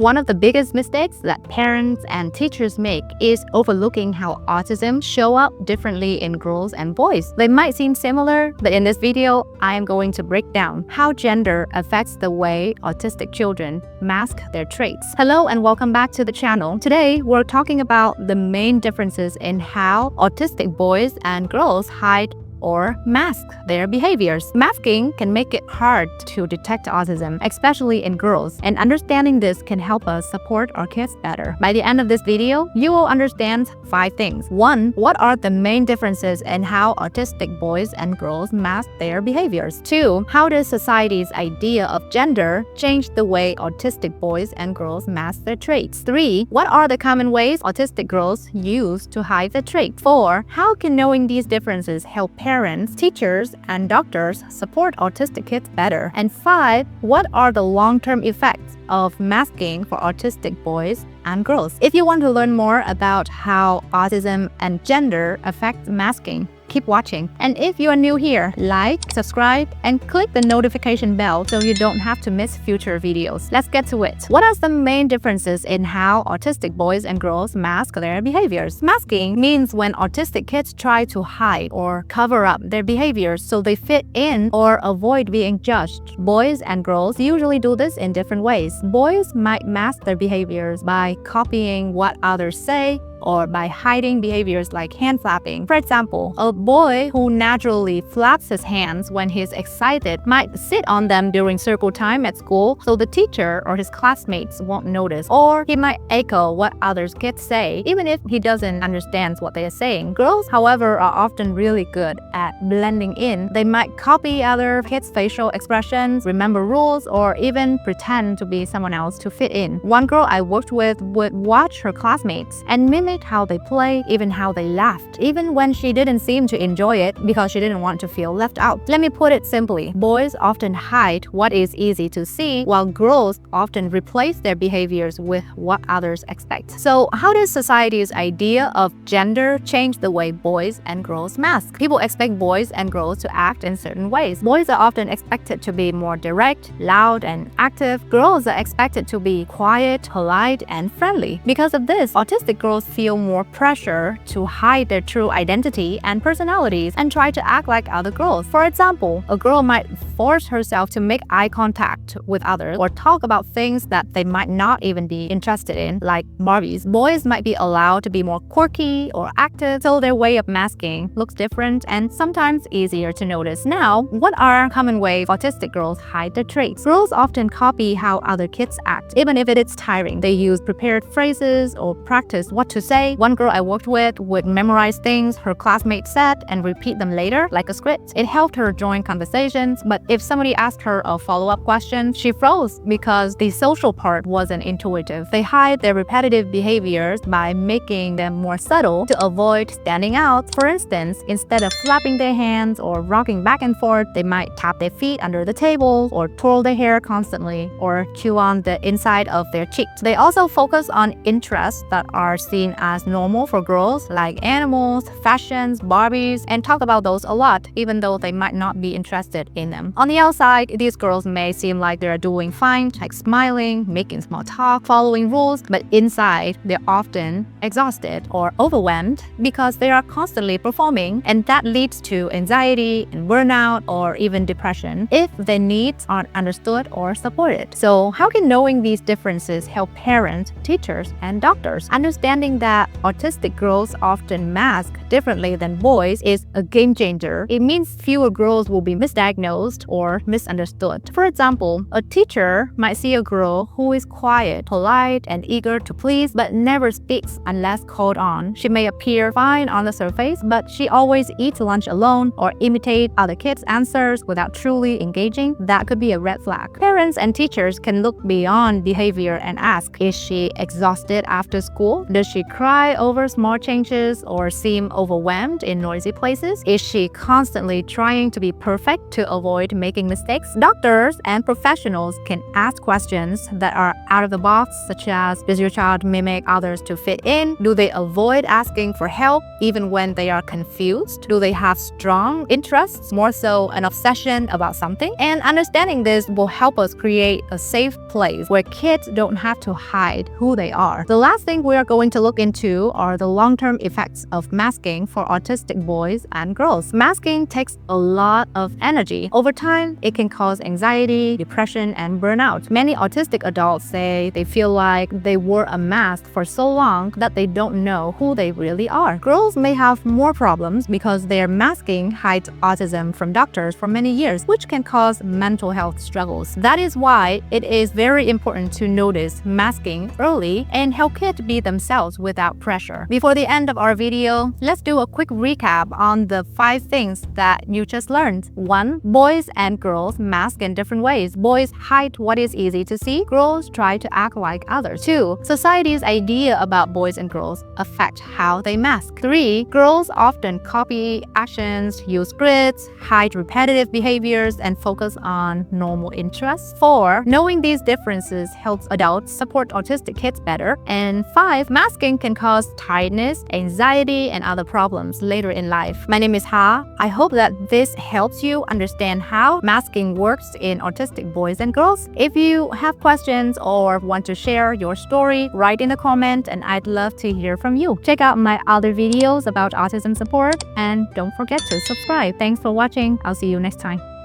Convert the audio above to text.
One of the biggest mistakes that parents and teachers make is overlooking how autism show up differently in girls and boys. They might seem similar, but in this video, I am going to break down how gender affects the way autistic children mask their traits. Hello and welcome back to the channel. Today, we're talking about the main differences in how autistic boys and girls hide or mask their behaviors. Masking can make it hard to detect autism, especially in girls, and understanding this can help us support our kids better. By the end of this video, you will understand 5 things. 1. What are the main differences in how autistic boys and girls mask their behaviors? 2. How does society's idea of gender change the way autistic boys and girls mask their traits? 3. What are the common ways autistic girls use to hide the traits? 4. How can knowing these differences help parents, teachers, and doctors support autistic kids better? And 5. What are the long-term effects of masking for autistic boys and girls? If you want to learn more about how autism and gender affect masking, keep watching. And if you are new here, like, subscribe, and click the notification bell so you don't have to miss future videos. Let's get to it. What are the main differences in how autistic boys and girls mask their behaviors? Masking means when autistic kids try to hide or cover up their behaviors so they fit in or avoid being judged. Boys and girls usually do this in different ways. Boys might mask their behaviors by copying what others say, or by hiding behaviors like hand flapping. For example, a boy who naturally flaps his hands when he's excited might sit on them during circle time at school so the teacher or his classmates won't notice. Or he might echo what other kids say, even if he doesn't understand what they are saying. Girls, however, are often really good at blending in. They might copy other kids' facial expressions, remember rules, or even pretend to be someone else to fit in. One girl I worked with would watch her classmates and mimic how they play, even how they laughed, even when she didn't seem to enjoy it because she didn't want to feel left out. Let me put it simply. Boys often hide what is easy to see, while girls often replace their behaviors with what others expect. So how does society's idea of gender change the way boys and girls mask? People expect boys and girls to act in certain ways. Boys are often expected to be more direct, loud, and active. Girls are expected to be quiet, polite, and friendly. Because of this, autistic girls feel more pressure to hide their true identity and personalities and try to act like other girls. For example, a girl might force herself to make eye contact with others or talk about things that they might not even be interested in, like Barbies. Boys might be allowed to be more quirky or active, so their way of masking looks different and sometimes easier to notice. Now, what are common ways autistic girls hide their traits? Girls often copy how other kids act, even if it is tiring. They use prepared phrases or practice what to say. One girl I worked with would memorize things her classmates said and repeat them later like a script. It helped her join conversations, but if somebody asked her a follow-up question, she froze because the social part wasn't intuitive. They hide their repetitive behaviors by making them more subtle to avoid standing out. For instance, instead of flapping their hands or rocking back and forth, they might tap their feet under the table or twirl their hair constantly or chew on the inside of their cheeks. They also focus on interests that are seen as normal for girls, like animals, fashions, Barbies, and talk about those a lot, even though they might not be interested in them. On the outside, these girls may seem like they're doing fine, like smiling, making small talk, following rules, but inside, they're often exhausted or overwhelmed because they are constantly performing, and that leads to anxiety and burnout or even depression if their needs aren't understood or supported. So how can knowing these differences help parents, teachers, and doctors? Understanding that autistic girls often mask differently than boys is a game changer. It means fewer girls will be misdiagnosed or misunderstood. For example, a teacher might see a girl who is quiet, polite, and eager to please, but never speaks unless called on. She may appear fine on the surface, but she always eats lunch alone or imitates other kids' answers without truly engaging. That could be a red flag. Parents and teachers can look beyond behavior and ask, is she exhausted after school? Does she cry over small changes or seem overwhelmed in noisy places? Is she constantly trying to be perfect to avoid making mistakes? Doctors and professionals can ask questions that are out of the box, such as, does your child mimic others to fit in? Do they avoid asking for help even when they are confused? Do they have strong interests, more so an obsession about something? And understanding this will help us create a safe place where kids don't have to hide who they are. The last thing we are going to look into are the long-term effects of masking for autistic boys and girls. Masking takes a lot of energy. Over time, it can cause anxiety, depression, and burnout. Many autistic adults say they feel like they wore a mask for so long that they don't know who they really are. Girls may have more problems because their masking hides autism from doctors for many years, which can cause mental health struggles. That is why it is very important to notice masking early and help kids be themselves without pressure. Before the end of our video, let's do a quick recap on the 5 things that you just learned. 1. Boys and girls mask in different ways. Boys hide what is easy to see. Girls try to act like others. 2. Society's idea about boys and girls affect how they mask. 3. Girls often copy actions, use scripts, hide repetitive behaviors, and focus on normal interests. 4. Knowing these differences helps adults support autistic kids better. And 5. Masking can cause tiredness, anxiety, and other problems later in life. My name is Ha. I hope that this helps you understand how masking works in autistic boys and girls. If you have questions or want to share your story, write in the comment and I'd love to hear from you. Check out my other videos about autism support and don't forget to subscribe. Thanks for watching. I'll see you next time.